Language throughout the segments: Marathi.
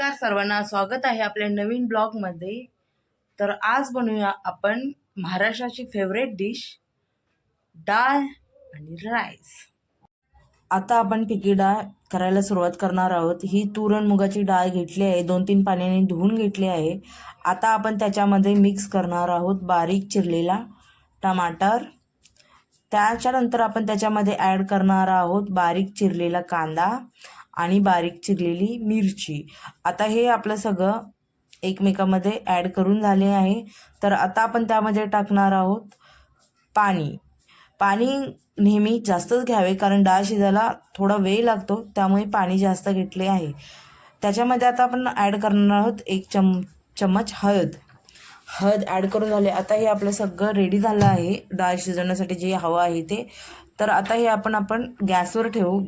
नमस्कार सर्वांना, स्वागत आहे आपल्या नवीन ब्लॉगमध्ये। तर आज बनवूया आपण महाराष्ट्राची फेवरेट डिश डाळ आणि राईस। आता आपण पिकी डाळ करायला सुरुवात करणार आहोत। ही तूर आणि मुगाची डाळ घेतली आहे, 2-3 पाण्याने धुवून घेतली आहे। आता आपण त्याच्यामध्ये मिक्स करणार आहोत बारीक चिरलेला टमाटर। त्याच्यानंतर आपण त्याच्यामध्ये ॲड करणार आहोत बारीक चिरलेला कांदा आणि बारीक चिरलेली मिरची। आता हे आपलं सगळं एकमेकांमध्ये ॲड करून झाले आहे। तर आता आपण त्यामध्ये टाकणार आहोत पाणी। पाणी नेहमी जास्तच घ्यावे, कारण डाळ शिजायला थोडा वेळ लागतो, त्यामुळे पाणी जास्त घेतले आहे। त्याच्यामध्ये आता आपण ॲड करणार आहोत 1 चम्मच हळद ॲड करून झाले। आता हे आपलं सगळं रेडी झालं आहे डाळ शिजवण्यासाठी जे हवं आहे ते। तर आता हे आपण गॅसवर ठेवू।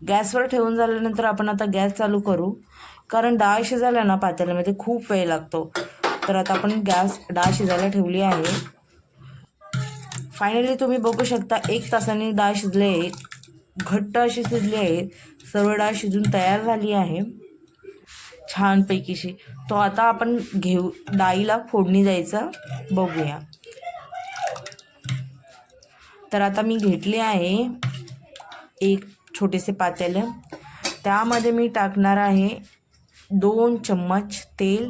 गॅसवर ठेवून झाल्यानंतर आपण आता गॅस चालू करू, कारण डाळ शिजायला ना पातेल्यामध्ये खूप वेळ लागतो। तर आता आपण डाळ शिजायला ठेवली आहे। फायनली तुम्ही बघू शकता 1 तासाने डाळ शिजली आहे, घट्ट अशी शिजली आहे। सर्व डाळ शिजून तयार झाली आहे छानपैकीशी। तो आता आपण डाळीला फोडणी द्यायचं बघूया। तर आता मी घेतले आहे एक छोटेसे पातेलं, त्यामध्ये मी टाकणार आहे 2 चम्मच तेल।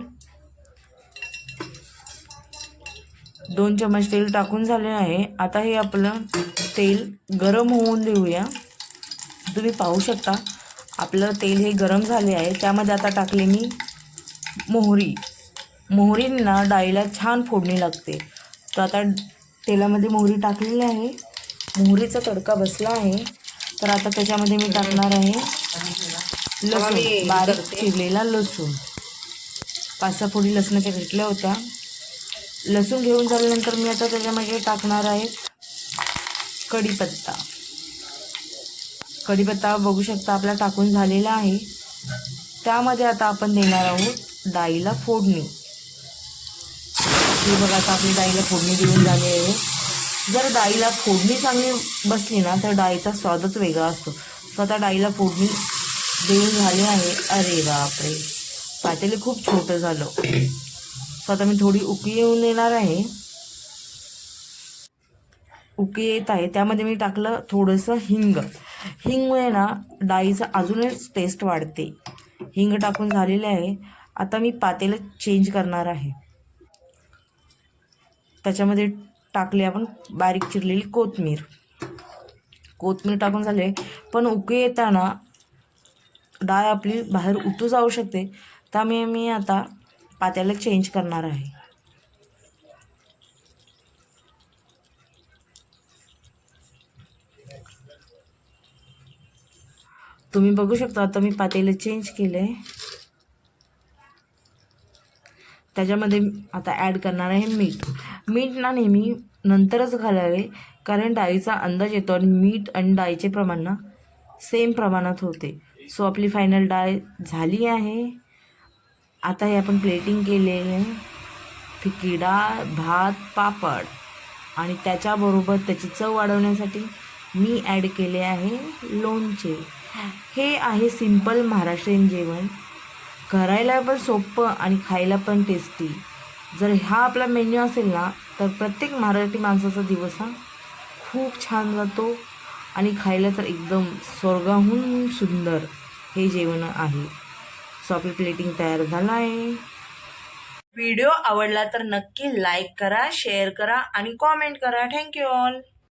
2 चम्मच तेल टाकून झाले आहे। आता हे आपलं तेल गरम होऊन देऊया। तुम्ही पाहू शकता आपलं तेल हे गरम झाले आहे। त्यामध्ये आता टाकले मी मोहरींना डाळीला छान फोडणी लागते। तर आता तेलामध्ये मोहरी टाकलेली आहे, मोहरीचा तडका बसला आहे। तर आता त्याच्यामध्ये मी टाकणार आहे लसूण, बारीक चिरलेला लसूण। 5-6 फोडी लसणाच्या घेतल्या होत्या। लसूण घेऊन झाल्यानंतर मी आता त्याच्यामध्ये टाकणार आहे कढीपत्ता बघू शकता आपला टाकून झालेला आहे। त्यामध्ये आता आपण देणार आहोत डाळीला फोडणी। हे बघा, आता आपली डाळीला फोडणी देऊन झाली आहे। जर डाळीला फोडणी चांगली बसली ना तर डाळीचा स्वादच वेगळा असतो। तर आता डाळीला फोडणी देऊन झाली आहे। अरे बापरे, पातेले खूप छोटं झालं। तर आता मी थोडी उकळी येऊन देणार आहे। उकळी येत आहे, त्यामध्ये मी टाकलं थोडंसं हिंगमुळे ना डाळीचा अजूनच टेस्ट वाढते। हिंग टाकून झालेले आहे। आता मी पातेलं चेंज करणार आहे। त्याच्यामध्ये टाकले आपण बारीक चिरलेली कोथिंबीर टाकून झाले। पण उकळी येताना डाळ आपली बाहेर उतू जाऊ शकते, त्यामुळे मी आता पातेलं चेंज करणार आहे। तुम्ही बघू शकता आता मी पातेलं चेंज केले। त्याच्यामध्ये आता ॲड करणार आहे मीठ ना नेहमी नंतरच घालावे, कारण डाळीचा अंदाज येतो आणि मीठ आणि डाळीचे प्रमाण ना सेम प्रमाणात होते। सो आपली फायनल डाळ झाली आहे। आता हे आपण प्लेटिंग केलेले फिकी डाळ, भात, पापड आणि त्याच्याबरोबर त्याची चव वाढवण्यासाठी मी ॲड केले आहे लोणचे। हे आहे सिंपल महाराष्ट्रीयन जेवण, करायला पण सोपं आणि खायला पण टेस्टी। जर हा आपला मेन्यू असेल ना तर प्रत्येक मराठी माणसाचा दिवस हा खूप छान जातो आणि खायला तर एकदम स्वर्गाहून सुंदर हे जेवण आहे। सो आपली प्लेटिंग तयार झालं आहे। व्हिडिओ आवडला तर नक्की लाईक करा, शेअर करा आणि कॉमेंट करा। Thank you all.